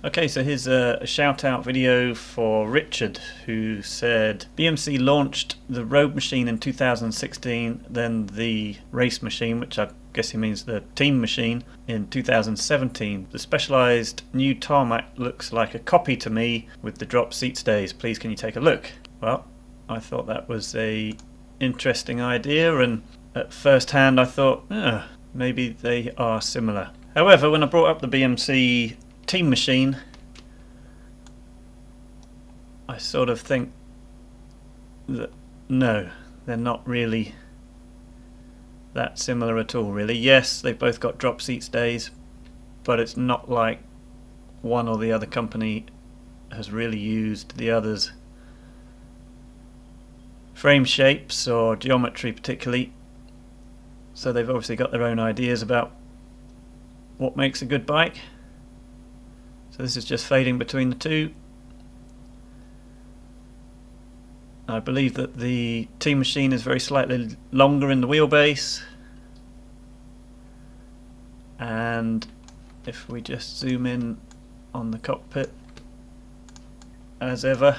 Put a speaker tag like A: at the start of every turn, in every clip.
A: Okay, so here's a shout out video for Richard, who said BMC launched the Roadmachine in 2016, then the Racemachine, which I guess he means the Team Machine, in 2017. The Specialized new Tarmac looks like a copy to me with the drop seat stays. Please can you take a look? Well, I thought that was a interesting idea, and at first hand I thought maybe they are similar. However, when I brought up the BMC Teammachine, I sort of think that no, they're not really that similar at all, really. Yes, they've both got drop seat stays, but it's not like one or the other company has really used the other's frame shapes or geometry particularly, so they've obviously got their own ideas about what makes a good bike. So this is just fading between the two. I believe that the Teammachine is very slightly longer in the wheelbase, and if we just zoom in on the cockpit, as ever,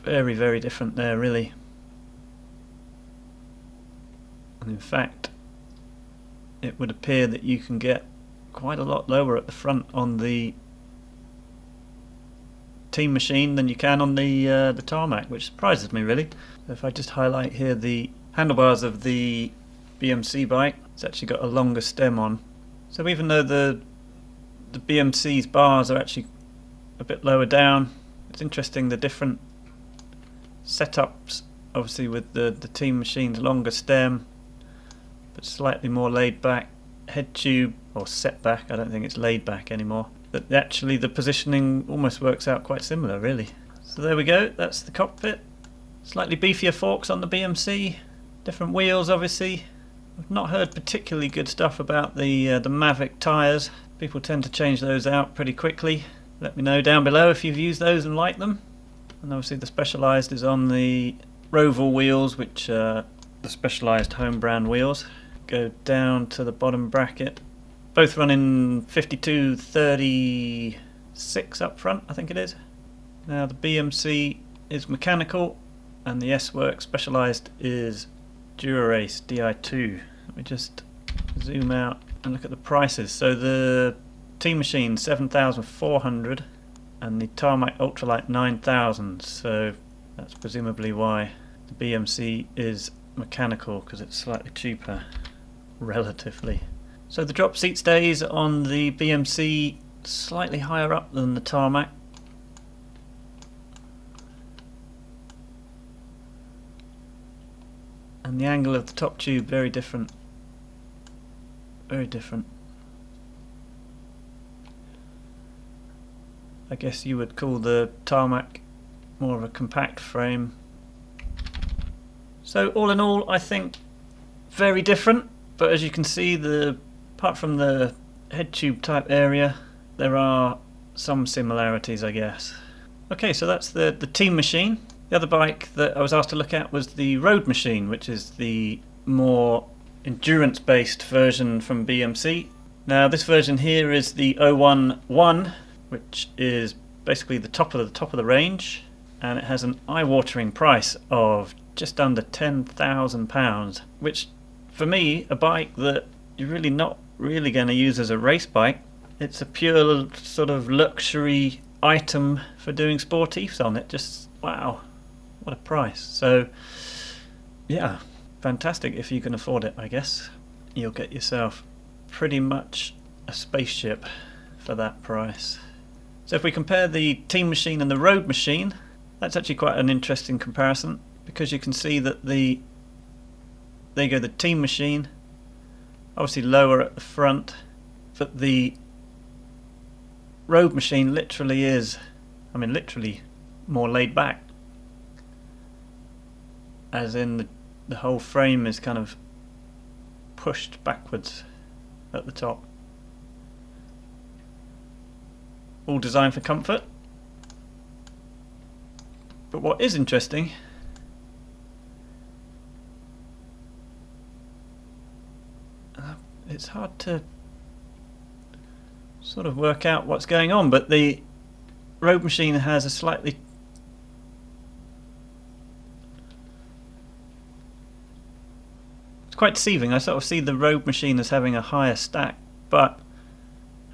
A: very, very different there, really. And in fact, it would appear that you can get quite a lot lower at the front on the Teammachine than you can on the Tarmac, which surprises me, really. So if I just highlight here the handlebars of the BMC bike, it's actually got a longer stem on. So even though the BMC's bars are actually a bit lower down, it's interesting the different setups, obviously with the Teammachine's longer stem, but slightly more laid back head tube, or set back. I don't think it's laid back anymore. But actually the positioning almost works out quite similar, really. So there we go, that's the cockpit. Slightly beefier forks on the BMC, different wheels obviously. I've not heard particularly good stuff about the Mavic tyres. People tend to change those out pretty quickly. Let me know down below if you've used those and like them. And obviously the Specialized is on the Roval wheels, which are the Specialized home brand wheels. Go down to the bottom bracket. Both running 5236 up front, I think it is. Now the BMC is mechanical and the S-Works Specialized is Dura-Race Di2. Let me just zoom out and look at the prices. So the Teammachine 7,400 and the Tarmac Ultralight 9,000. So that's presumably why the BMC is mechanical, because it's slightly cheaper relatively. So the drop seat stays on the BMC slightly higher up than the Tarmac. And the angle of the top tube very different. Very different. I guess you would call the Tarmac more of a compact frame. So all in all, I think very different, but as you can see, apart from the head tube type area, there are some similarities, I guess. Okay, so that's the Teammachine. The other bike that I was asked to look at was the Roadmachine, which is the more endurance-based version from BMC. Now this version here is the 011, which is basically the top of the range, and it has an eye-watering price of just under £10,000, which for me, a bike that you're really not really going to use as a race bike. It's a pure sort of luxury item for doing sportifs on it. Just wow, what a price. So yeah, fantastic if you can afford it, I guess. You'll get yourself pretty much a spaceship for that price. So if we compare the Teammachine and the Roadmachine, that's actually quite an interesting comparison, because you can see that there you go, the Teammachine obviously lower at the front, but the Roadmachine literally is, I mean literally more laid back, as in the whole frame is kind of pushed backwards at the top. All designed for comfort. But what is interesting it's hard to sort of work out what's going on, but the Roadmachine has a slightly it's quite deceiving. I sort of see the Roadmachine as having a higher stack, but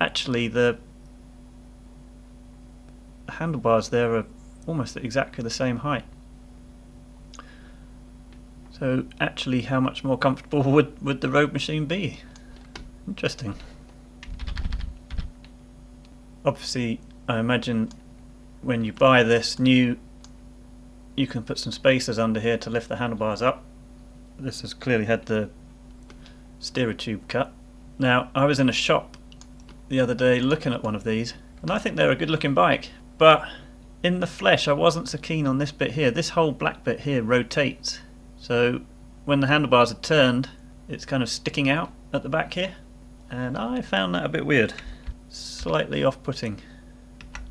A: actually the handlebars there are almost at exactly the same height. So actually, how much more comfortable would the Roadmachine be? Interesting. Obviously, I imagine when you buy this new, you can put some spacers under here to lift the handlebars up. This has clearly had the steerer tube cut. Now, I was in a shop the other day looking at one of these, and I think they're a good looking bike, but in the flesh I wasn't so keen on this bit here. This whole black bit here rotates, so when the handlebars are turned, it's kind of sticking out at the back here, and I found that a bit weird. Slightly off-putting.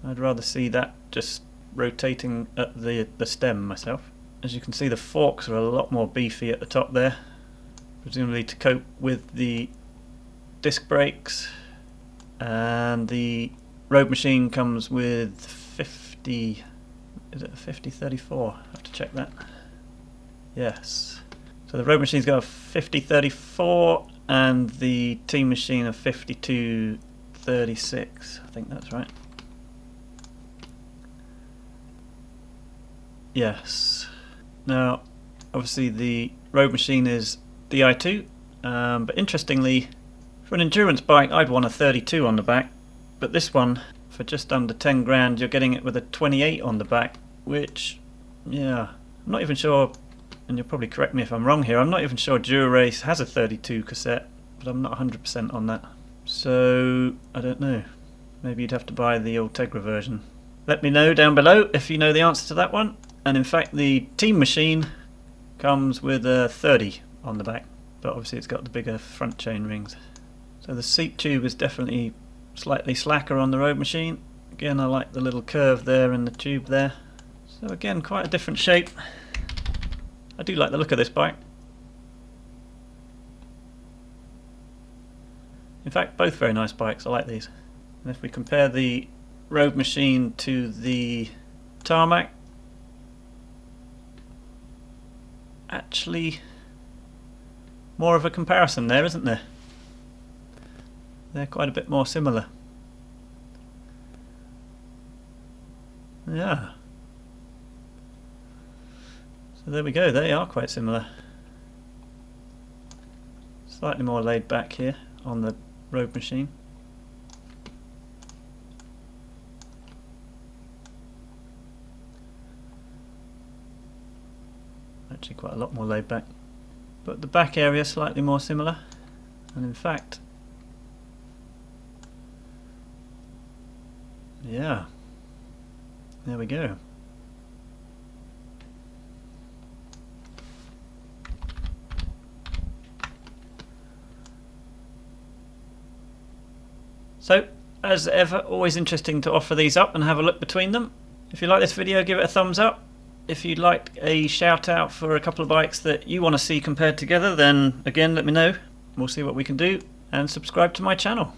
A: I'd rather see that just rotating at the stem myself. As you can see, the forks are a lot more beefy at the top there, presumably to cope with the disc brakes, and the Roadmachine comes with 50, is it a 50-34? I have to check that. Yes. So the Roadmachine's got a 50-34 and the Teammachine a 52-36. I think that's right. Yes. Now, obviously the Roadmachine is Di2, but interestingly, for an endurance bike I'd want a 32 on the back, but this one, for just under 10 grand, you're getting it with a 28 on the back, which, yeah, I'm not even sure, and you'll probably correct me if I'm wrong here, I'm not even sure Dura-Race has a 32 cassette, but I'm not 100% on that. So, I don't know. Maybe you'd have to buy the Ultegra version. Let me know down below if you know the answer to that one. And in fact, the Teammachine comes with a 30 on the back, but obviously it's got the bigger front chain rings. So the seat tube is definitely slightly slacker on the Roadmachine. Again, I like the little curve there in the tube there. So again, quite a different shape. I do like the look of this bike. In fact, both very nice bikes. I like these. And if we compare the Roadmachine to the Tarmac, actually more of a comparison there, isn't there? They're quite a bit more similar. Yeah. So there we go, they are quite similar. Slightly more laid back here on the Roadmachine. Actually quite a lot more laid back. But the back area slightly more similar. And in fact, yeah, there we go. So, as ever, always interesting to offer these up and have a look between them. If you like this video, give it a thumbs up. If you'd like a shout out for a couple of bikes that you want to see compared together, then again let me know. We'll see what we can do, and subscribe to my channel.